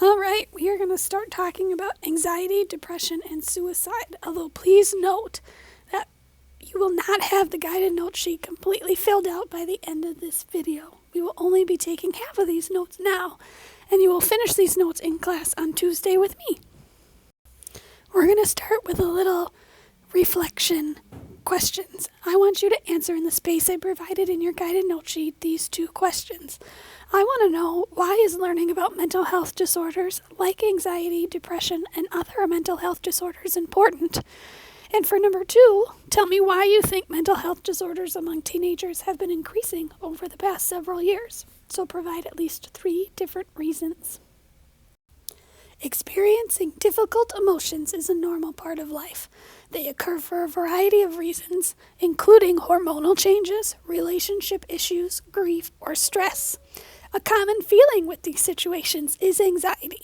All right, we are going to start talking about anxiety, depression, and suicide. Although, please note that you will not have the guided note sheet completely filled out by the end of this video. We will only be taking half of these notes now, and you will finish these notes in class on Tuesday with me. We're going to start with a little reflection questions. I want you to answer in the space I provided in your guided note sheet these two questions. I want to know, why is learning about mental health disorders like anxiety, depression, and other mental health disorders important? And for number 2, tell me why you think mental health disorders among teenagers have been increasing over the past several years. So provide at least 3 different reasons. Experiencing difficult emotions is a normal part of life. They occur for a variety of reasons, including hormonal changes, relationship issues, grief, or stress. A common feeling with these situations is anxiety.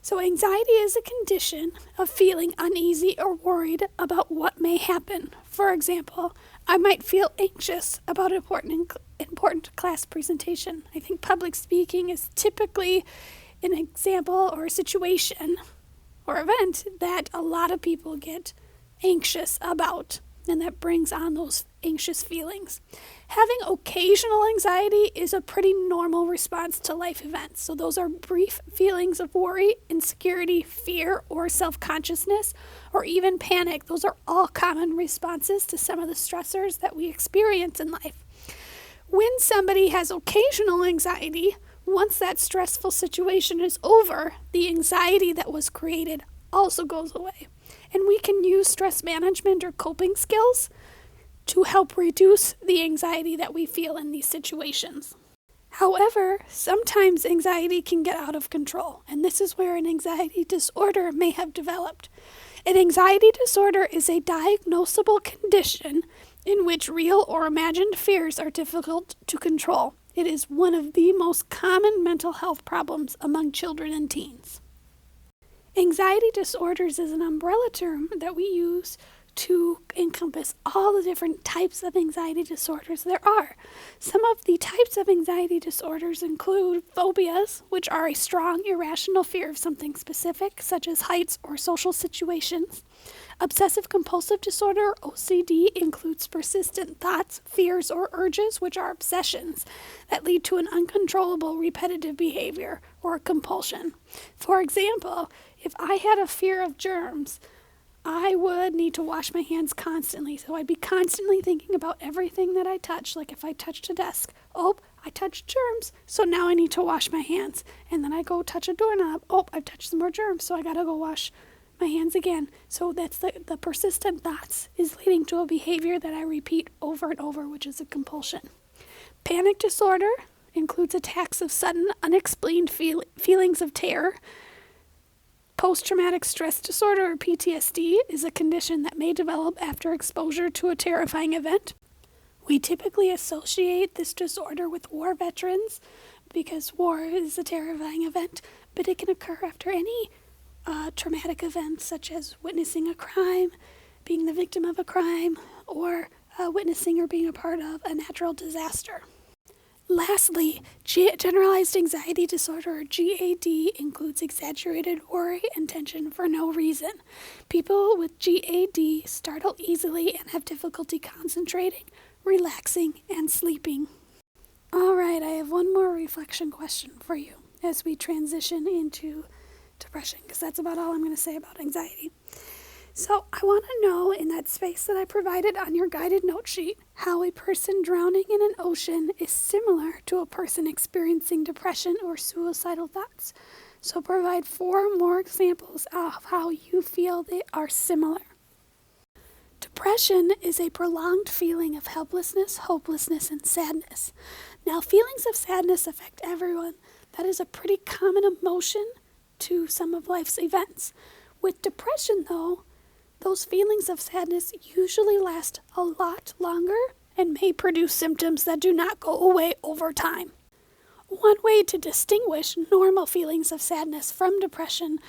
So anxiety is a condition of feeling uneasy or worried about what may happen. For example, I might feel anxious about an important class presentation. I think public speaking is typically an example or a situation or event that a lot of people get anxious about, and that brings on those anxious feelings. Having occasional anxiety is a pretty normal response to life events. So those are brief feelings of worry, insecurity, fear, or self-consciousness, or even panic. Those are all common responses to some of the stressors that we experience in life. When somebody has occasional anxiety, once that stressful situation is over, the anxiety that was created also goes away. And we can use stress management or coping skills to help reduce the anxiety that we feel in these situations. However, sometimes anxiety can get out of control, and this is where an anxiety disorder may have developed. An anxiety disorder is a diagnosable condition in which real or imagined fears are difficult to control. It is one of the most common mental health problems among children and teens. Anxiety disorders is an umbrella term that we use to encompass all the different types of anxiety disorders there are. Some of the types of anxiety disorders include phobias, which are a strong, irrational fear of something specific, such as heights or social situations. Obsessive-compulsive disorder, OCD, includes persistent thoughts, fears, or urges, which are obsessions that lead to an uncontrollable repetitive behavior or compulsion. For example, if I had a fear of germs, I would need to wash my hands constantly. So I'd be constantly thinking about everything that I touch. Like if I touched a desk, oh, I touched germs, so now I need to wash my hands. And then I go touch a doorknob, oh, I've touched some more germs, so I gotta go wash my hands again. So that's the persistent thoughts is leading to a behavior that I repeat over and over, which is a compulsion. Panic disorder includes attacks of sudden, unexplained feelings of terror. Post-traumatic stress disorder, or PTSD, is a condition that may develop after exposure to a terrifying event. We typically associate this disorder with war veterans because war is a terrifying event, but it can occur after any traumatic events, such as witnessing a crime, being the victim of a crime, or witnessing or being a part of a natural disaster. Lastly, generalized anxiety disorder, or GAD, includes exaggerated worry and tension for no reason. People with GAD startle easily and have difficulty concentrating, relaxing, and sleeping. All right, I have one more reflection question for you as we transition into depression, because that's about all I'm going to say about anxiety. So I want to know, in that space that I provided on your guided note sheet, how a person drowning in an ocean is similar to a person experiencing depression or suicidal thoughts. So provide 4 more examples of how you feel they are similar. Depression is a prolonged feeling of helplessness, hopelessness, and sadness. Now, feelings of sadness affect everyone. That is a pretty common emotion to some of life's events. With depression, though, those feelings of sadness usually last a lot longer and may produce symptoms that do not go away over time. One way to distinguish normal feelings of sadness from depression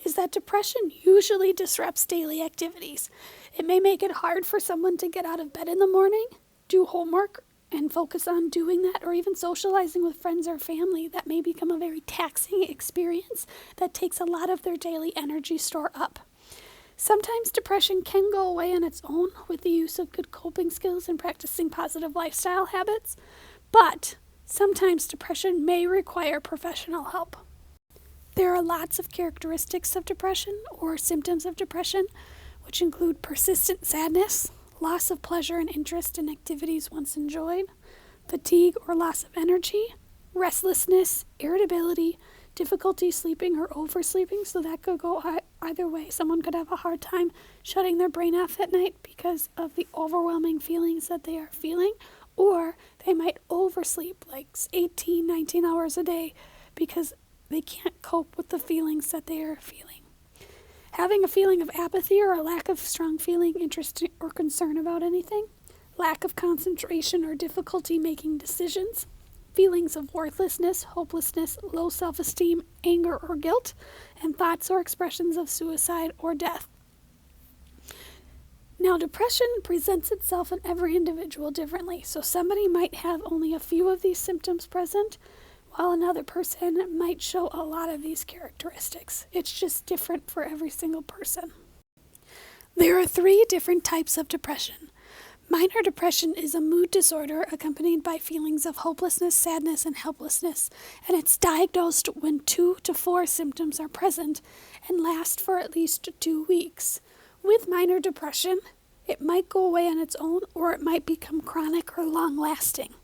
is that depression usually disrupts daily activities. It may make it hard for someone to get out of bed in the morning, do homework, and focus on doing that, or even socializing with friends or family, that may become a very taxing experience that takes a lot of their daily energy store up. Sometimes depression can go away on its own with the use of good coping skills and practicing positive lifestyle habits, but sometimes depression may require professional help. There are lots of characteristics of depression or symptoms of depression, which include persistent sadness, loss of pleasure and interest in activities once enjoyed, fatigue or loss of energy, restlessness, irritability, difficulty sleeping or oversleeping, so that could go either way. Someone could have a hard time shutting their brain off at night because of the overwhelming feelings that they are feeling, or they might oversleep like 18, 19 hours a day because they can't cope with the feelings that they are feeling. Having a feeling of apathy or a lack of strong feeling, interest, or concern about anything, lack of concentration or difficulty making decisions, feelings of worthlessness, hopelessness, low self-esteem, anger or guilt, and thoughts or expressions of suicide or death. Now, depression presents itself in every individual differently, so somebody might have only a few of these symptoms present, while another person might show a lot of these characteristics. It's just different for every single person. There are 3 different types of depression. Minor depression is a mood disorder accompanied by feelings of hopelessness, sadness, and helplessness, and it's diagnosed when 2 to 4 symptoms are present and last for at least 2 weeks. With minor depression, it might go away on its own, or it might become chronic or long-lasting.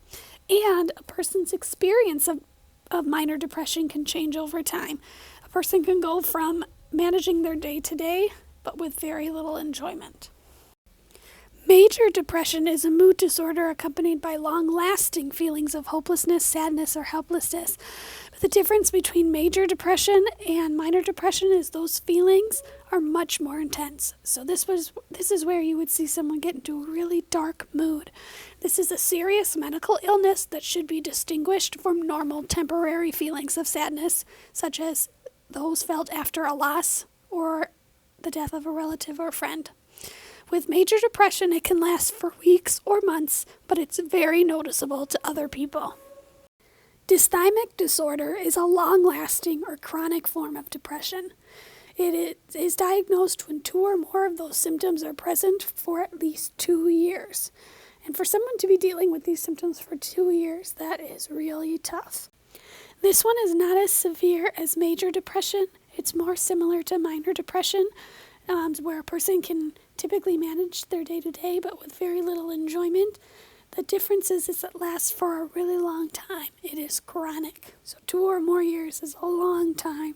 And a person's experience of minor depression can change over time. A person can go from managing their day-to-day, but with very little enjoyment. Major depression is a mood disorder accompanied by long-lasting feelings of hopelessness, sadness, or helplessness. But the difference between major depression and minor depression is those feelings are much more intense. So this is where you would see someone get into a really dark mood. This is a serious medical illness that should be distinguished from normal temporary feelings of sadness, such as those felt after a loss or the death of a relative or friend. With major depression, it can last for weeks or months, but it's very noticeable to other people. Dysthymic disorder is a long-lasting or chronic form of depression. It is diagnosed when 2 or more of those symptoms are present for at least 2 years. And for someone to be dealing with these symptoms for 2 years, that is really tough. This one is not as severe as major depression. It's more similar to minor depression, where a person can typically manage their day-to-day, but with very little enjoyment. The difference is it lasts for a really long time. It is chronic. So 2 or more years is a long time.